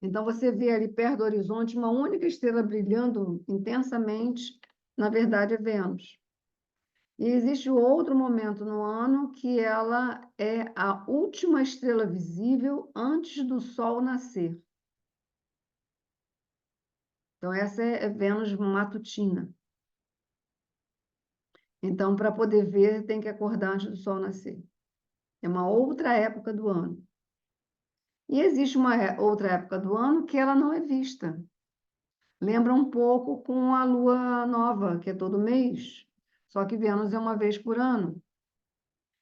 Então, você vê ali perto do horizonte uma única estrela brilhando intensamente, na verdade é Vênus. E existe outro momento no ano que ela é a última estrela visível antes do Sol nascer. Então, essa é Vênus matutina. Então, para poder ver, tem que acordar antes do Sol nascer. É uma outra época do ano. E existe uma outra época do ano que ela não é vista. Lembra um pouco com a lua nova, que é todo mês. Só que Vênus é uma vez por ano.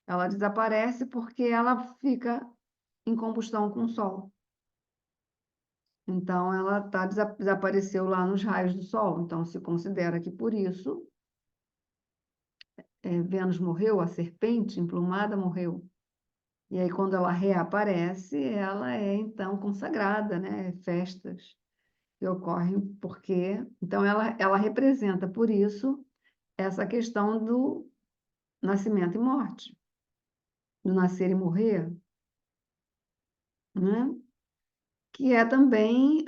Ela desaparece porque ela fica em combustão com o Sol. Então, ela desapareceu lá nos raios do Sol. Então, se considera que por isso Vênus morreu, a serpente emplumada morreu. E aí, quando ela reaparece, ela é então consagrada, né? Festas que ocorrem porque. Então, ela representa, por isso, essa questão do nascimento e morte, do nascer e morrer, né? Que é também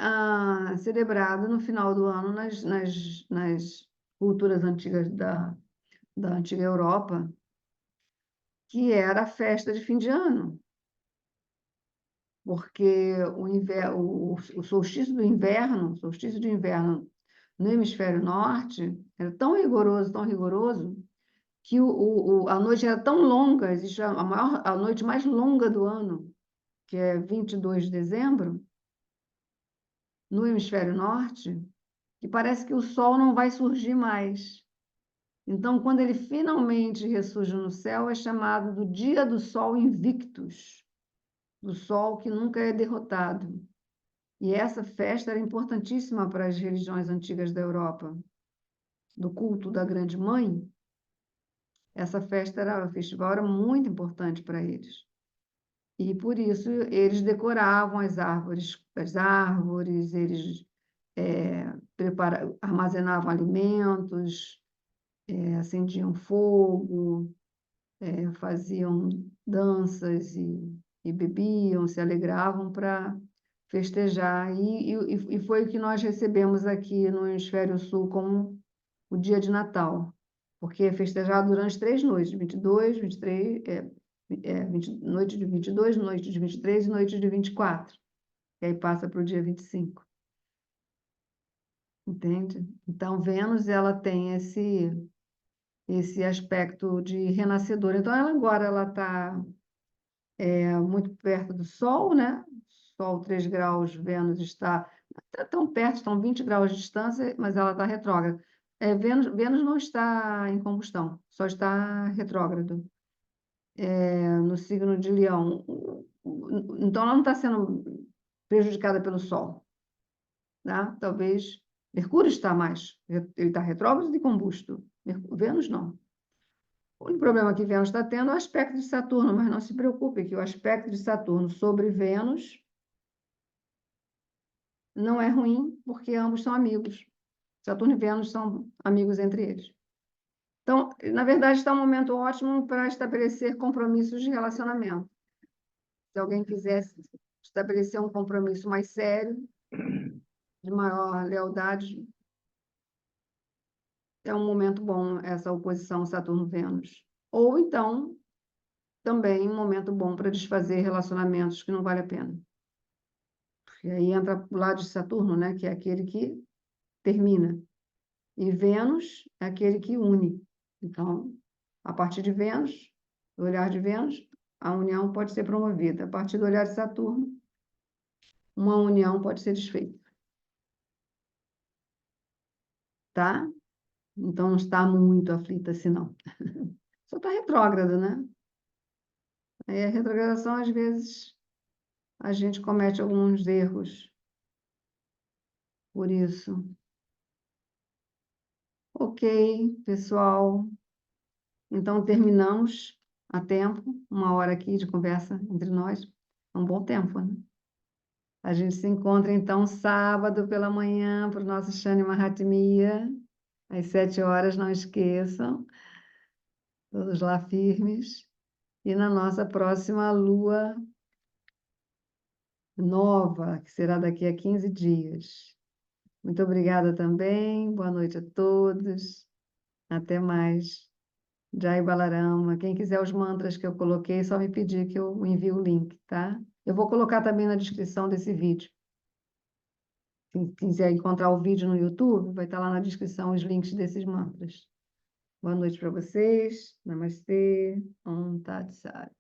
celebrado no final do ano nas culturas antigas da antiga Europa, que era a festa de fim de ano, porque o solstício do inverno, o solstício de inverno no hemisfério norte, era tão rigoroso, que a noite era tão longa, existe a noite mais longa do ano, que é 22 de dezembro, no hemisfério norte, que parece que o sol não vai surgir mais. Então, quando ele finalmente ressurge no céu, é chamado do Dia do Sol Invictus, do sol que nunca é derrotado. E essa festa era importantíssima para as religiões antigas da Europa, do culto da Grande Mãe. Essa festa era, o festival era muito importante para eles. E por isso eles decoravam as árvores, eles armazenavam alimentos, acendiam fogo, faziam danças e bebiam, se alegravam para festejar. E foi o que nós recebemos aqui no Hemisfério Sul como o dia de Natal, porque é festejado durante 3 noites, 22, 23, 20, noite de 22, noite de 23 e noite de 24. E aí passa para o dia 25. Entende? Então, Vênus, ela tem esse aspecto de renascedor. Então, ela agora ela está muito perto do Sol, né? Sol 3 graus, Vênus está tão perto, estão 20 graus de distância, mas ela está retrógrada. Vênus não está em combustão, só está retrógrado, no signo de Leão. Então, ela não está sendo prejudicada pelo Sol, tá? Talvez Mercúrio está mais, ele está retrógrado e combusto. Vênus não. O único problema que Vênus está tendo é o aspecto de Saturno, mas não se preocupe que o aspecto de Saturno sobre Vênus não é ruim, porque ambos são amigos. Saturno e Vênus são amigos entre eles. Então, na verdade, está um momento ótimo para estabelecer compromissos de relacionamento. Se alguém quisesse estabelecer um compromisso mais sério, de maior lealdade, é um momento bom essa oposição Saturno-Vênus. Ou então, também um momento bom para desfazer relacionamentos que não vale a pena. E aí entra o lado de Saturno, né, que é aquele que termina. E Vênus é aquele que une. Então, a partir de Vênus, do olhar de Vênus, a união pode ser promovida. A partir do olhar de Saturno, uma união pode ser desfeita. Tá? Então, não está muito aflita assim, não. Só está retrógrado, né? Aí a retrogradação, às vezes, a gente comete alguns erros. Por isso. Ok, pessoal. Então, terminamos a tempo, 1 hora aqui de conversa entre nós. É um bom tempo, né? A gente se encontra, então, sábado pela manhã para o nosso Shani Mahatmya, às 7 horas, não esqueçam. Todos lá firmes. E na nossa próxima lua nova, que será daqui a 15 dias. Muito obrigada também. Boa noite a todos. Até mais. Jai Balarama. Quem quiser os mantras que eu coloquei, só me pedir que eu envie o link, tá? Eu vou colocar também na descrição desse vídeo. Quem quiser encontrar o vídeo no YouTube, vai estar lá na descrição os links desses mantras. Boa noite para vocês. Namastê. Om Tat Sat.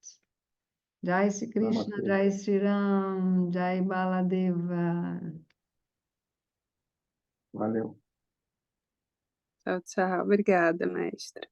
Jai Shri Krishna, Namastê. Jai Shri Ram, Jai Baladeva. Valeu. Tchau, tchau. Obrigada, mestre.